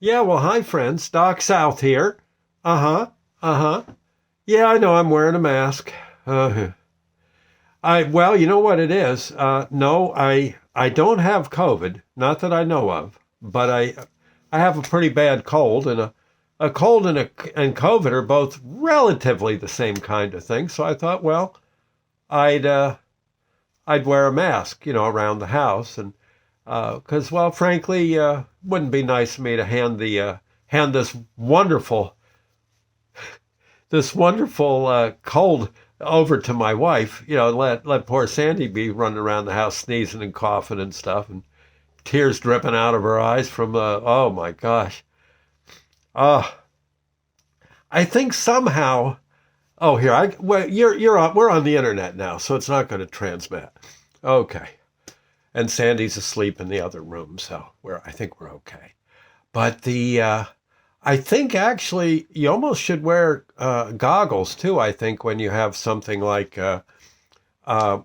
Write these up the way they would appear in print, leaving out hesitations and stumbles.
Yeah, well, hi, friends. Doc South here. Uh huh. Uh huh. Yeah, I know I'm wearing a mask. Uh, well, you know what it is. No, I don't have COVID, not that I know of, but I have a pretty bad cold, and a cold and COVID are both relatively the same kind of thing. So I thought, well, I'd I'd wear a mask, around the house, and because, well, frankly, wouldn't be nice of me to hand this wonderful cold over to my wife. Let poor Sandy be running around the house sneezing and coughing and stuff, and tears dripping out of her eyes from oh my gosh. Uh I think somehow. Oh, here I well you're on, we're on the internet now, so it's not going to transmit. Okay, and Sandy's asleep in the other room, so I think we're okay. But the I think actually you almost should wear goggles too. I think when you have something like uh, a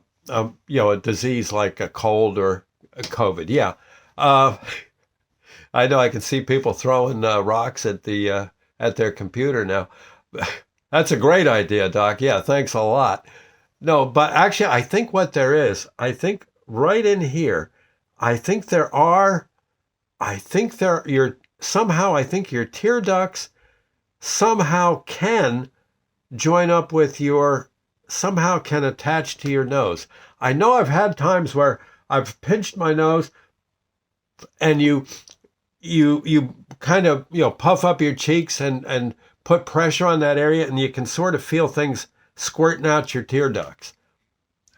disease like a cold or a COVID. Yeah, uh, I know I can see people throwing rocks at their computer now. That's a great idea, Doc. Yeah, thanks a lot. No, but actually, I think what there is, I think right in here, I think there are, I think there, your somehow, I think your tear ducts somehow can join up with your somehow can attach to your nose. I know I've had times where I've pinched my nose and you kind of puff up your cheeks and put pressure on that area and you can sort of feel things squirting out your tear ducts.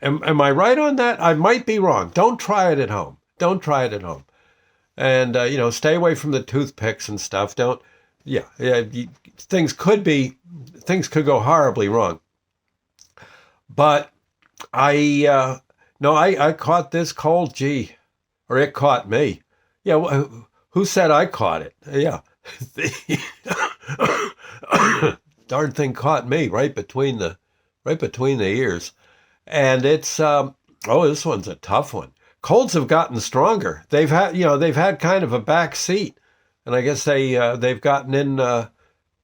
Am I right on that? I might be wrong. Don't try it at home. Don't try it at home. And stay away from the toothpicks and stuff. Don't. Yeah, yeah. Things could be things could go horribly wrong. But I no, I caught this cold. Gee, or it caught me. Yeah, who said I caught it? Yeah, darn thing caught me right between the ears, and it's oh, this one's a tough one. Colds have gotten stronger. They've had kind of a back seat, and I guess they've gotten in.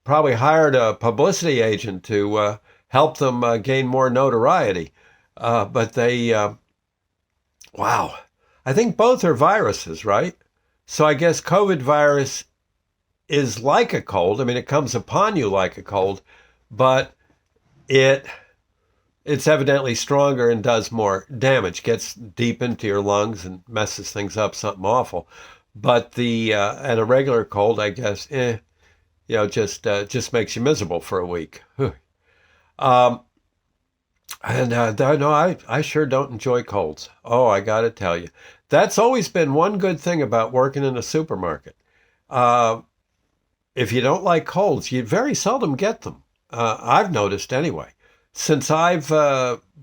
Probably hired a publicity agent to help them gain more notoriety. But wow, I think both are viruses, right? So I guess COVID virus is like a cold. I mean, it comes upon you like a cold, but it it's evidently stronger and does more damage, gets deep into your lungs and messes things up, something awful. But the and a regular cold, I guess, just makes you miserable for a week. um, and no, I sure don't enjoy colds. Oh, I got to tell you, that's always been one good thing about working in a supermarket. Uh, if you don't like colds, you very seldom get them. I've noticed anyway. Since I've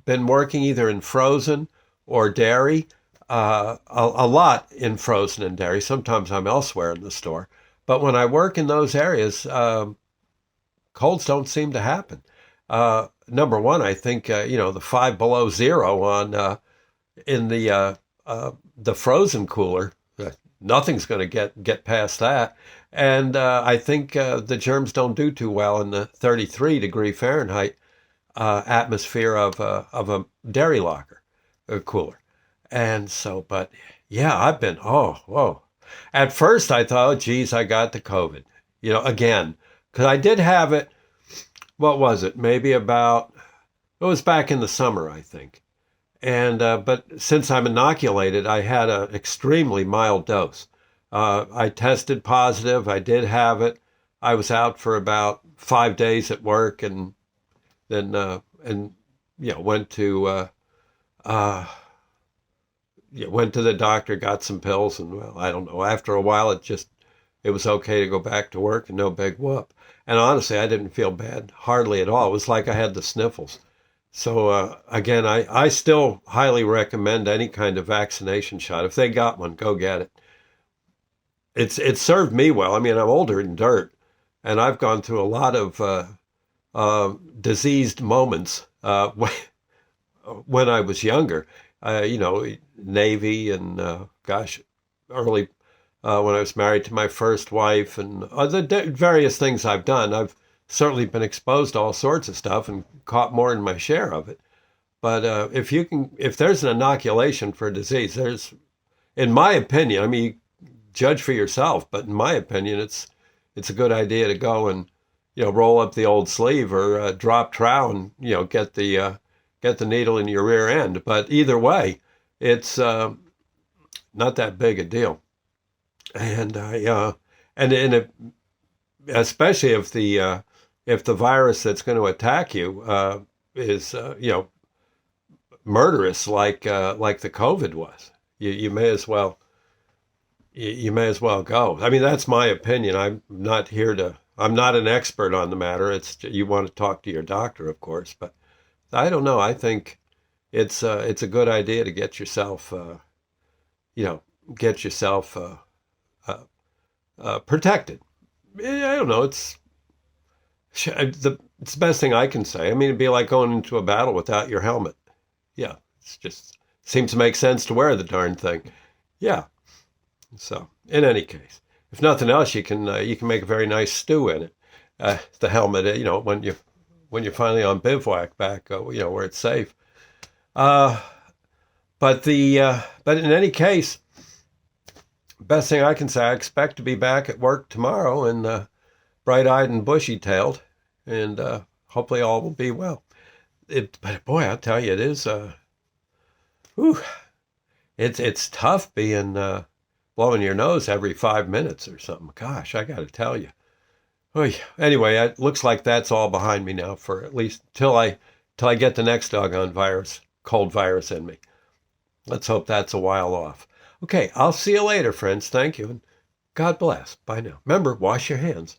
been working either in frozen or dairy, a lot in frozen and dairy. Sometimes I'm elsewhere in the store. But when I work in those areas, colds don't seem to happen. Number one, I think the five below zero on in the frozen cooler, nothing's going to get past that. And I think the germs don't do too well in the 33-degree Fahrenheit atmosphere of a dairy locker cooler. And so, but yeah, I've been whoa. At first, I thought, oh, geez, I got the COVID, again, because I did have it. What was it? Maybe about it was back in the summer, I think. And but since I'm inoculated, I had an extremely mild dose. I tested positive. I did have it. I was out for about 5 days at work, and then went to uh, went to the doctor, got some pills, and well, I don't know. After a while, it was okay to go back to work and no big whoop. And honestly, I didn't feel bad hardly at all. It was like I had the sniffles. So again, I still highly recommend any kind of vaccination shot. If they got one, go get it. It served me well. I mean, I'm older than dirt, and I've gone through a lot of diseased moments when I was younger. Navy and gosh, early. when I was married to my first wife, and other various things I've done. I've certainly been exposed to all sorts of stuff and caught more than my share of it. But if there's an inoculation for a disease, in my opinion, I mean, judge for yourself, but in my opinion, it's a good idea to go and roll up the old sleeve or drop trow and get the needle in your rear end. But either way, it's not that big a deal. And especially if the virus that's going to attack you is murderous like the COVID was, you may as well you may as well go. I mean, that's my opinion. I'm not an expert on the matter. You want to talk to your doctor, of course, but I don't know. I think it's a good idea to get yourself you know get yourself uh, protected. I don't know. It's the best thing I can say. I mean, it'd be like going into a battle without your helmet. Yeah, it's just seems to make sense to wear the darn thing. Yeah. So, in any case, if nothing else, you can make a very nice stew in it. The helmet, when you're finally on bivouac back, where it's safe. Uh, but in any case, best thing I can say, I expect to be back at work tomorrow and bright-eyed and bushy-tailed, and hopefully all will be well. But boy, I'll tell you, it is. Whew, it's tough being blowing your nose every 5 minutes or something. Gosh, I got to tell you. Oy. Anyway, it looks like that's all behind me now for at least till I get the next doggone cold virus in me. Let's hope that's a while off. Okay, I'll see you later, friends. Thank you, and God bless. Bye now. Remember, wash your hands.